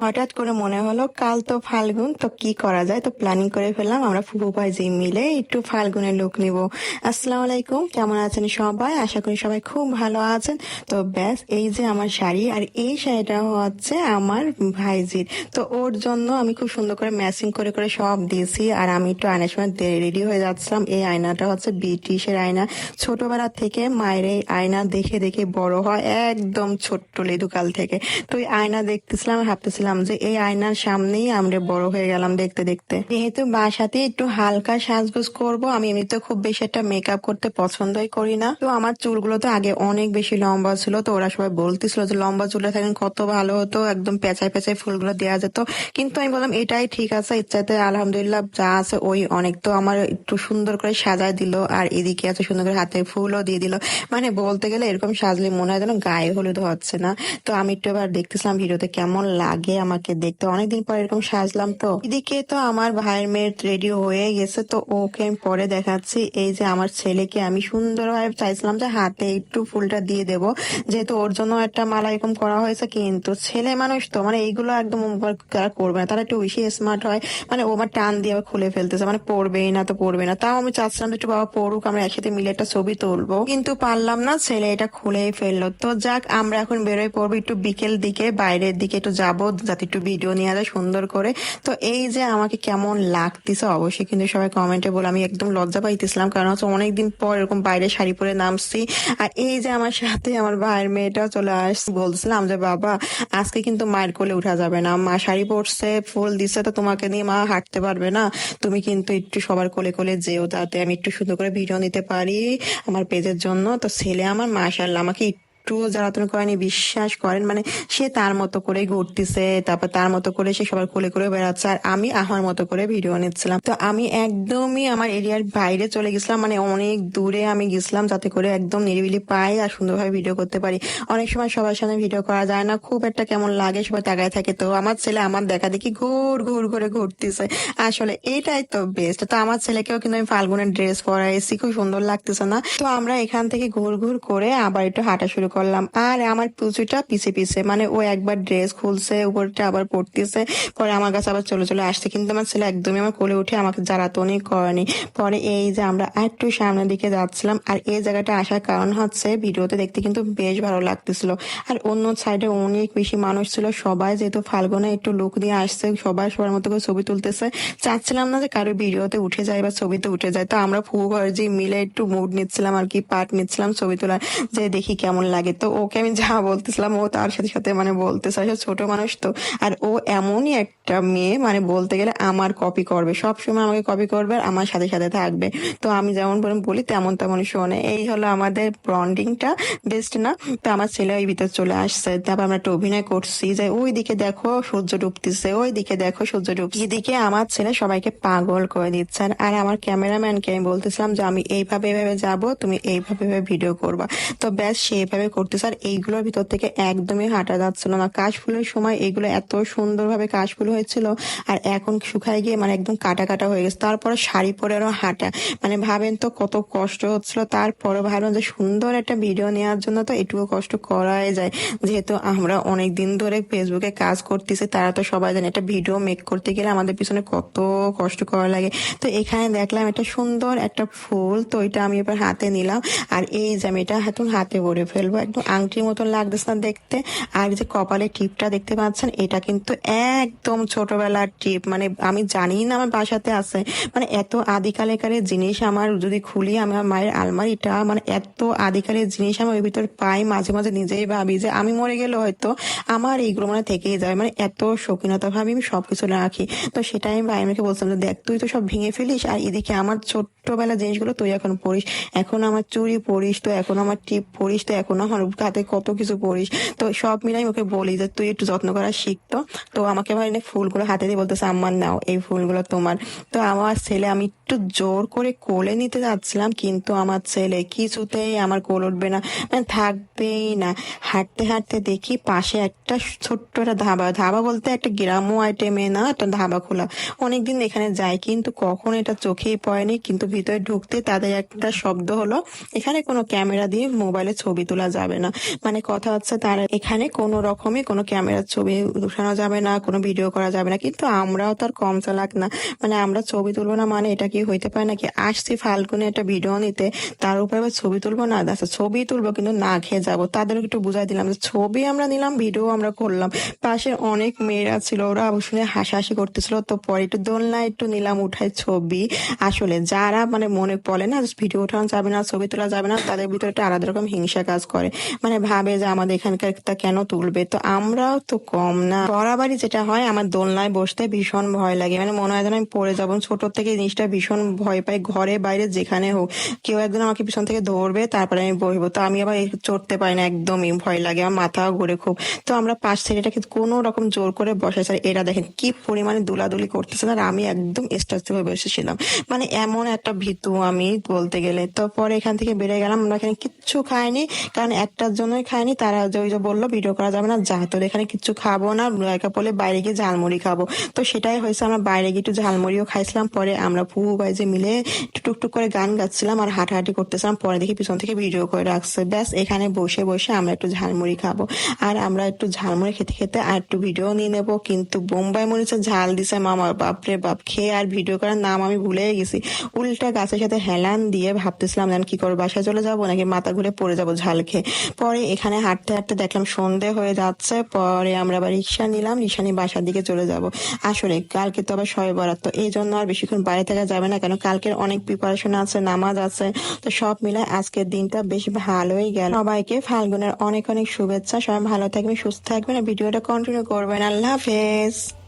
হঠাৎ করে মনে হলো কাল তো ফাল্গুন, তো কি করা যায়, তো প্ল্যানিং করে ফেললাম আমরা ফুপু ভাইজি মিলে একটু ফাল্গুনের লুক নিব। আসসালামু আলাইকুম, কেমন আছেন সবাই? আশা করি সবাই খুব ভালো আছেন। তো ব্যাস, এই যে আমার শাড়ি, আর এই শাড়িটা হচ্ছে আমার ভাইজির। তো ওর জন্য আমি খুব সুন্দর করে ম্যাচিং করে করে সব দিয়েছি। আর আমি একটু আয়নার সময় রেডি হয়ে যাচ্ছিলাম। এই আয়নাটা হচ্ছে ব্রিটিশের আয়না। ছোটবেলা থেকে মায়ের এই আয়না দেখে দেখে বড় হয়, একদম ছোট্ট লেদুকাল থেকে। তো এই আয়না দেখতেছিলাম, ভাবতেছিলাম যে এই আয়নার সামনেই আমরা বড় হয়ে গেলাম দেখতে দেখতে। যেহেতু বাসাতে একটু হালকা সাজগোজ করব, আমি এমনিতে খুব বেশি একটা মেকআপ করতে পছন্দই করি না। তো আমার চুলগুলো তো আগে অনেক বেশি লম্বা ছিল, তো ওরা সবাই বলতেছিল যে লম্বা চুলে থাকেন কত ভালো হতো, একদম পেঁচায় পেঁচায় ফুলগুলো দেওয়া যেত। কিন্তু আমি বললাম এটাই ঠিক আছে, ইচ্ছাতে আলহামদুলিল্লাহ যা আছে ওই অনেক। তো আমার একটু সুন্দর করে সাজায় দিল, আর এদিকে এত সুন্দর করে হাতে ফুলও দিয়ে দিল। মানে বলতে গেলে এরকম সাজলে মনে হয় যেন গায়ে হলুদ হচ্ছে না। তো আমি একটু এবার দেখতেছিলাম ভিডিওতে কেমন লাগে আমাকে দেখতে, অনেকদিন পর এরকম সাজলাম। তো এদিকে তো আমার ভাইয়ের মেয়ে রেডি হয়ে গেছে, তো ওকে আমি পরে দেখাচ্ছি। এই যে আমার ছেলেকে আমি সুন্দরভাবে চাইছিলাম যে হাতে একটু ফুলটা দিয়ে দেব, যেহেতু ওর জন্য একটা মালা এরকম করা হয়েছে। কিন্তু ছেলে মানুষ তো মানে এইগুলো একদম তারা করবে না, তারা একটু বেশি স্মার্ট হয়। মানে ও আমার টান দিয়ে আবার খুলে ফেলতেছে, মানে পড়বেই না তো পড়বে না। তাও আমি চাচ্ছিলাম যে একটু বাবা পড়ুক, আমরা একসাথে মিলে একটা ছবি তুলবো, কিন্তু পারলাম না, ছেলে এটা খুলেই ফেললো। তো যাক, আমরা এখন বেরোয় পড়বো, একটু বিকেল দিকে বাইরের দিকে একটু যাবো, যাতে একটু ভিডিও নেওয়া যায় সুন্দর করে। তো এই যে আমাকে কেমন লাগতেছে অবশ্যই কিন্তু সবাই কমেন্টে বলে। আমি একদম লজ্জা পাইতেছিলাম, কারণ হচ্ছে অনেকদিন পর এরকম বাইরে শাড়ি পরে নামছি। আর এই যে আমার সাথে আমার ভাইয়ের মেয়েটাও চলে আসছে, বলছিলাম যে বাবা আজকে কিন্তু মায়ের কোলে উঠা যাবে না, মা শাড়ি পরছে ফুল দিছে, তো তোমাকে নিয়ে মা হাঁটতে পারবে না, তুমি কিন্তু একটু সবার কোলে কোলে যেও, যাতে আমি একটু সুন্দর করে ভিডিও নিতে পারি আমার পেজের জন্য। তো ছেলে আমার মাশাআল্লাহ আমাকে একটুও জ্বালাতন করেনি, বিশ্বাস করেন। মানে সে তার মতো করে ঘুরতেছে, তারপর তার মতো করে সে সবার কোলে করে বেড়াচ্ছে, আর আমি আমার মতো করে ভিডিও নিচ্ছিলাম। তো আমি একদমই আমার এরিয়ার বাইরে চলে গেছিলাম, মানে অনেক দূরে আমি গেছিলাম, যাতে করে একদম নিরিবিলি পাই আর সুন্দরভাবে ভিডিও করতে পারি। অনেক সময় সবার সামনে ভিডিও করা যায় না, খুব একটা কেমন লাগে, সবাই তাকায় থাকে। তো আমার ছেলে আমার দেখা দেখি ঘুর ঘুর করে ঘুরতেছে, আসলে এটাই তো বেস্ট। তো আমার ছেলেকেও কিন্তু আমি ফাল্গুনের ড্রেস পরাইছি, খুব সুন্দর লাগতেছে না? তো আমরা এখান থেকে ঘুর ঘুর করে আবার একটু হাঁটা শুরু করলাম। আর আমার পুচুটা পিছে পিছে, মানে ও একবার ড্রেস খুলছে, উপরটা আবার পড়তেছে, পরে আমার কাছে আবার চলে চলে আসছে। কিন্তু আমার ছেলে একদমই আমার কোলে উঠে আমাকে জ্বালাতনই করেনি। পরে এই যে আমরা একটু সামনের দিকে যাচ্ছিলাম, আর এই জায়গাটা আসার কারণ হচ্ছে ভিডিওতে দেখতে কিন্তু বেশ ভালো লাগতেছিল। আর অন্য সাইডে অনেক বেশি মানুষ ছিল, সবাই যেহেতু ফাল্গুনে একটু লুক দিয়ে আসছে, সবাই সবার মতো করে ছবি তুলতেছে। চাচ্ছিলাম না যে কারো ভিডিওতে উঠে যায় বা ছবিতে উঠে যায়। তো আমরা ফুফু ভাইজি মিলে একটু মুড নিচ্ছিলাম আর কি, পার্ট নিচ্ছিলাম ছবি তোলার, যে দেখি কেমন লাগে। তো ওকে আমি যা বলতেছিলাম ও তার সাথে সাথে মানে বলতেছে, আসলে ছোট মানুষ তো। আর ও এমনই একটা মেয়ে, মানে বলতে গেলে আমার কপি করবে, সব সময় আমাকে কপি করবে আর আমার সাথে সাথে থাকবে। তো আমি যেমন বলি তেমন তেমনই শোনে। এই হলো আমাদের বন্ডিংটা, বেস্ট না? তো আমার ছেলে ওই ভিতর চলে আসছে, তারপর আমরা একটা অভিনয় করছি যে ওই দিকে দেখো সূর্য ডুবতেছে, ওই দিকে দেখো সূর্য ডুবছে। এদিকে আমার ছেলে সবাইকে পাগল করে দিচ্ছে। আর আমার ক্যামেরাম্যানকে আমি বলতেছিলাম যে আমি এইভাবে এইভাবে যাব, তুমি এইভাবে এইভাবে ভিডিও করবা। তো ব্যাস সেইভাবে করতেছে। আর এইগুলোর ভিতর থেকে একদমই হাঁটা যাচ্ছিল না। কাশফুলের সময় এইগুলো এত সুন্দরভাবে কাশফুল হয়েছিল, আর এখন শুকায় গিয়ে মানে একদম কাটা কাটা হয়ে গেছে। তারপরে শাড়ি পরে আরো হাঁটা, মানে ভাবেন তো কত কষ্ট হচ্ছিল। তারপরে ভাবলাম যে সুন্দর একটা ভিডিও নেওয়ার জন্য তো এটুকু কষ্ট করাই যায়, যেহেতু আমরা অনেক দিন ধরে ফেসবুকে কাজ করতেছি। তারা তো সবাই জানে একটা ভিডিও মেক করতে গেলে আমাদের পিছনে কত কষ্ট করা লাগে। তো এখানে দেখলাম একটা সুন্দর একটা ফুল, তো এটা আমি এবার হাতে নিলাম। আর এই যে আমি এটা এখন হাতে ভরে ফেলবো, একদম আংটির মতন লাগতেছে না দেখতে। আর যে কপালে টিপটা দেখতে পাচ্ছেন, এটা কিন্তু একদম ছোটবেলার টিপ, মানে আমি জানি না আমার বাসাতে আছে। মানে এত আদিকালের জিনিস আমার যদি খুলি, আমার মায়ের আলমারিটা, মানে এত আদিকালের জিনিস আমার ওই ভিতর পাই, মাঝে মাঝে নিজেই ভাবি যে আমি মরে গেলে হয়তো আমার এইগুলো মানে থেকেই যাবে। মানে এত শৌখিনতা ভাবি আমি সবকিছু রাখি। তো সেটাই আমি ভাইয়াকে বলছিলাম যে দেখ তুই তো সব ভেঙে ফেলিস, আর এদিকে আমার ছোট্টবেলা জিনিসগুলো তুই এখন পড়িস, এখন আমার চুড়ি পড়িস, তো এখন আমার টিপ পড়িস, তো এখন আমার হাতে কত কিছু পড়িস। তো সব মিলাই ওকে বলি যে তুই একটু যত্ন করা শিখতো। তো আমাকে ভাই ফুলগুলো হাতে দিয়ে বলতেছে আম্মা নাও এই ফুলগুলো তোমার। তো আমার ছেলে, আমি একটু জোর করে কোলে নিতে যাচ্ছিলাম, কিন্তু আমার ছেলে কিছুতেই আমার কোল উঠবে না, মানে থাকবেই না। হাঁটতে হাঁটতে দেখি পাশে একটা ছোট্ট একটা ধাবা, ধাবা বলতে একটা গ্রাম্য আইটেমে না, একটা ধাবা খোলা। অনেকদিন এখানে যাই, কিন্তু কখন এটা চোখেই পড়েনি, কিন্তু ভিতরে ঢুকতে তাদের একটা শব্দ হলো, এখানে কোনো ক্যামেরা দিয়ে মোবাইলে ছবি তোলা যাবে না। মানে কথা হচ্ছে তারা এখানে কোনো রকমই কোনো ক্যামেরার ছবি উঠানো যাবে না, কোনো ভিডিও করা যাবে না। কিন্তু আমরাও তো আর কম চালাক না, মানে আমরা ছবি তুলবো না মানে এটা কি হইতে পারে নাকি? আসছি ফাল্গুনে একটা ভিডিও নিতে, তার উপর আবার ছবি তুলবো না? আচ্ছা ছবি তুলবো কিন্তু না খেয়ে যাবো। তাদেরকে একটু বুঝাই দিলাম যে ছবি আমরা নিলাম, ভিডিও আমরা করলাম। পাশে অনেক মেয়েরা ছিল, ওরা শুনে হাসাহাসি করতেছিল। তো পরে একটু দোলনায় একটু নিলাম উঠাই ছবি। আসলে যারা মানে মনে পড়ে না ভিডিও ওঠানো যাবে না, ছবি তোলা যাবে না, তাদের ভিতরে একটা আলাদা রকম হিংসা কাজ করে। মানে ভাবে যে আমাদের এখানকার তা কেন তুলবে। তো আমরাও তো কম না। বরাবরই যেটা হয়, আমার দোলনায় বসতে ভীষণ ভয় লাগে, মানে মনে হয় যেন আমি পড়ে যাবো। ছোট থেকে এই জিনিসটা ভীষণ ভয় পাই, ঘরে বাইরে যেখানে হোক কেউ একজন আমাকে পিছন থেকে ধরবে তারপরে আমি বসবো। তো আমি আবার চড়তে পারি না, একদমই ভয় লাগে, আমার মাথাও ঘুরে খুব। তো আমরা পাশ থেকে এটাকে কোনো রকম জোর করে বসাইছি। আর এরা দেখেন কি পরিমাণে দুলাদুলি করতেছে, আর আমি একদম স্ট্যাচু হয়ে বসেছিলাম। মানে এমন একটা ভীতু আমি বলতে গেলে। তো পরে এখান থেকে বেরিয়ে গেলাম, আমরা এখানে কিচ্ছু খাইনি, কারণ একটার জন্যই খাইনি। তারা যে ওই যে বললো ভিডিও করা যাবে না, যা তোর এখানে কিচ্ছু খাবো না, একা বলে বাইরে গিয়ে ঝালমুড়ি খাবো। তো সেটাই হয়েছে, আমরা বাইরে গিয়ে একটু ঝালমুড়িও খাইছিলাম। পরে আমরা ফুফু ভাই যে মিলে একটু টুকটুক করে গান গাচ্ছিলাম আর হাঁটাহাঁটি করতেছিলাম। পরে দেখি পিছন থেকে ভিডিও করে রাখছে। ব্যাস এখানে বসে বসে আমরা একটু ঝালমুড়ি খাবো। আর আমরা একটু ঝালমুড়ি খেতে খেতে আর একটু ভিডিও নিয়ে নেবো। কিন্তু বোম্বাই মরিচের ঝাল দিছে মামা, বাপরে বাপ, খেয়ে আর ভিডিও করার নাম আমি ভুলে গেছি। উল্টা গাছের সাথে হেলান দিয়ে ভাবতেছিলাম যেন কি করে বাসায় চলে যাবো নাকি মাথা ঘুরে পড়ে যাবো ঝাল খেয়ে। পরে এখানে হাঁটতে হাঁটতে দেখলাম সন্ধে হয়ে যাচ্ছে। পরে আমরা আবার রিক্সা নিলাম, রিক্সা নিয়ে বাসার দিকে চলে যাব। আসলে কালকে তো আবার শবে বরাত, তো এই জন্য আর বেশিক্ষণ বাইরে থাকা যাবে না, কেন কালকের অনেক প্রিপারেশন আছে, নামাজ আছে। তো সব মিলে আজকের দিনটা বেশ ভালোই গেল। সবাইকে ফাল্গুনের অনেক অনেক শুভেচ্ছা। সবাই ভালো থাকবেন, সুস্থ থাকবেন, আর ভিডিওটা কন্টিনিউ করবেন। আল্লাহ হাফেজ।